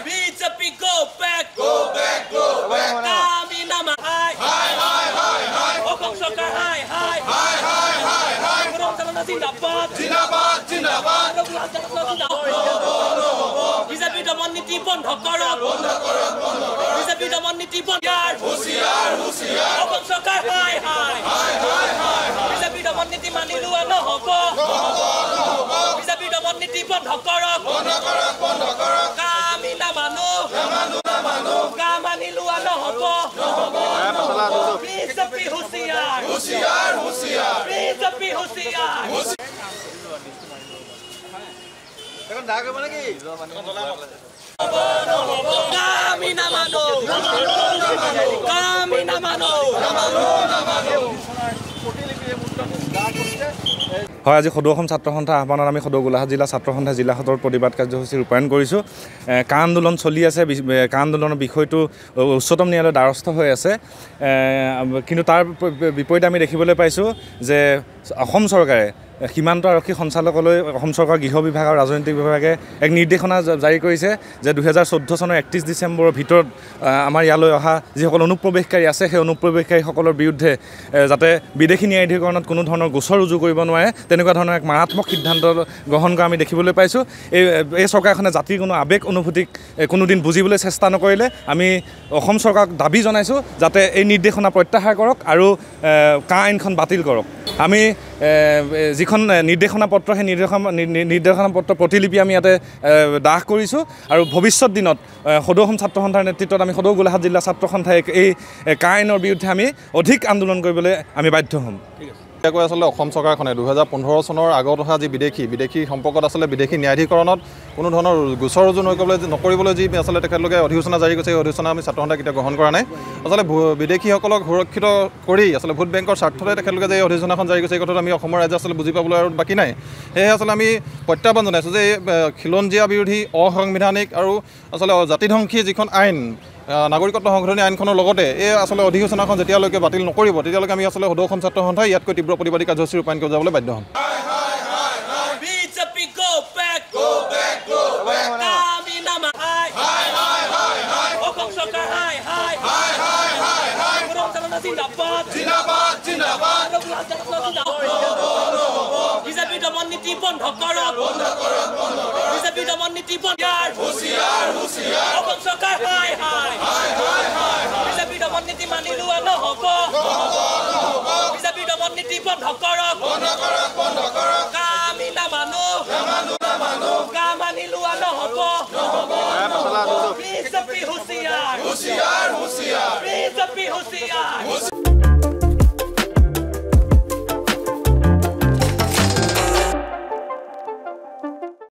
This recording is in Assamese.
BJP go back, go back, go back. Kami nama hai, hai, hai, hai, hai. Okong Sarkar hai, hai, hai, hai, hai, hai. Kurang Jalana Zindabad, Zindabad, Zindabad. Kurang Jalana Zindabad. BJP দমননীতি বন্ধ কৰক, বন্ধ কৰক, বন্ধ কৰক. BJP দমননীতি বন্ধ কৰাৰ হুঁচিয়াৰ, হুঁচিয়াৰ. Okong Sarkar hai, hai, hai, hai, hai. BJP দমননীতি মানি লোৱা নহ'ব, নহ'ব, নহ'ব. BJP দমননীতি বন্ধ কৰক, বন্ধ কৰক, বন্ধ কৰক. Kami namanu, namanu, namanu. Kami luar নহ'ব, নহ'ব. BJP হুঁচিয়াৰ, হুঁচিয়াৰ, হুঁচিয়াৰ. BJP হুঁচিয়াৰ. এখন ডাক হ'ব নেকি? Kami namanu, kami namanu, namanu, namanu. হয়, আজি সদৌ অসম ছাত্ৰ সন্থাৰ আহ্বানত আমি সদৌ গোলাঘাট জিলা ছাত্ৰ সন্থাই জিলা সদৰ প্ৰতিবাদ কাৰ্যসূচী ৰূপায়ণ কৰিছোঁ। কা আন্দোলন চলি আছে, কা আন্দোলনৰ বিষয়টো উচ্চতম ন্যায়ালয়ৰ দ্বাৰস্থ হৈ আছে। কিন্তু তাৰ বিপৰীতে আমি দেখিবলৈ পাইছোঁ যে অসম চৰকাৰে সীমান্ত আৰক্ষী সঞ্চালকলৈ অসম চৰকাৰৰ গৃহ বিভাগ আৰু ৰাজনৈতিক বিভাগে এক নিৰ্দেশনা জাৰি কৰিছে যে 2014 চনৰ 31 ডিচেম্বৰৰ ভিতৰত আমাৰ ইয়ালৈ অহা যিসকল অনুপ্ৰৱেশকাৰী আছে সেই অনুপ্ৰৱেশকাৰীসকলৰ বিৰুদ্ধে যাতে বিদেশী ন্যায়াধিকৰণত কোনো ধৰণৰ গোচৰ ৰুজু কৰিব নোৱাৰে তেনেকুৱা ধৰণৰ এক মাৰাত্মক সিদ্ধান্ত গ্ৰহণ কৰা আমি দেখিবলৈ পাইছোঁ। এই চৰকাৰখনে জাতিৰ কোনো আৱেগ অনুভূতিক কোনোদিন বুজিবলৈ চেষ্টা নকৰিলে আমি অসম চৰকাৰক দাবী জনাইছোঁ যাতে এই নিৰ্দেশনা প্ৰত্যাহাৰ কৰক আৰু কা আইনখন বাতিল কৰক। আমি যিখন নিৰ্দেশনা পত্ৰ সেই নিৰ্দেশনা পত্ৰ প্ৰতিলিপি আমি ইয়াতে দাহ কৰিছোঁ আৰু ভৱিষ্যত দিনত সদৌ অসম ছাত্ৰ সন্থাৰ নেতৃত্বত আমি সদৌ গোলাঘাট জিলা ছাত্ৰ সন্থাই এই কা আইনৰ বিৰুদ্ধে আমি অধিক আন্দোলন কৰিবলৈ আমি বাধ্য হ'ম। কৈ আচলতে অসম চৰকাৰখনে 2015 চনৰ আগত অহা যি বিদেশী সম্পৰ্কত আচলতে বিদেশী ন্যায়াধিকৰণত কোনো ধৰণৰ গোচৰ ৰুজু নকৰিবলৈ যি আচলতে তেখেতলোকে অধিসূচনা জাৰি কৰিছে, এই অধিসূচনা আমি ছাত্ৰ সন্থাই কেতিয়াও গ্ৰহণ কৰা নাই। আচলতে বিদেশীসকলক সুৰক্ষিত কৰি আচলতে ভোট বেংকৰ স্বাৰ্থতে তেখেতলোকে যে এই অধিসূচনাখন জাৰি কৰিছে এই কথাটো আমি অসমৰ ৰাইজে আচলতে বুজি পাবলৈ আৰু বাকী নাই। সেয়েহে আচলতে আমি প্ৰত্যাহ্বান জনাইছোঁ যে এই খিলঞ্জীয়া বিৰোধী অসাংবিধানিক আৰু আচলতে জাতিধ্বংসী যিখন আইন নাগৰিকত্ব সংশোধনী আইনখনৰ লগতে এই আচলতে অধিসূচনাখন যেতিয়ালৈকে বাতিল নকৰিব তেতিয়ালৈকে আমি আচলতে সদৌ অসম ছাত্ৰ সন্থাই ইয়াতকৈ তীব্ৰ প্ৰতিবাদী কাৰ্যসূচী ৰূপায়ণ কৰি যাবলৈ বাধ্য হ'ম। BJP go back, go back, go back. Kami nama hai, hai, hai, hai, hai. Okong Sarkar hai, hai, hai, hai, hai, hai. Kurang Jalana Zindabad, Zindabad, Zindabad. Kurang Jalana Zindabad. BJP দমননীতি বন্ধ কৰক, বন্ধ কৰক, বন্ধ কৰক. BJP দমননীতি বন্ধ কৰাৰ হুঁচিয়াৰ, হুঁচিয়াৰ. Okong Sarkar hai, hai, hai, hai, hai. BJP দমননীতি মানি লোৱা নহ'ব, নহ'ব, নহ'ব. BJP দমননীতি বন্ধ কৰক, বন্ধ কৰক, বন্ধ কৰক. Kami namanu, namanu, namanu. Kami luar নহ'ব, নহ'ব. BJP হুঁচিয়াৰ, হুঁচিয়াৰ, হুঁচিয়াৰ. BJP হুঁচিয়াৰ.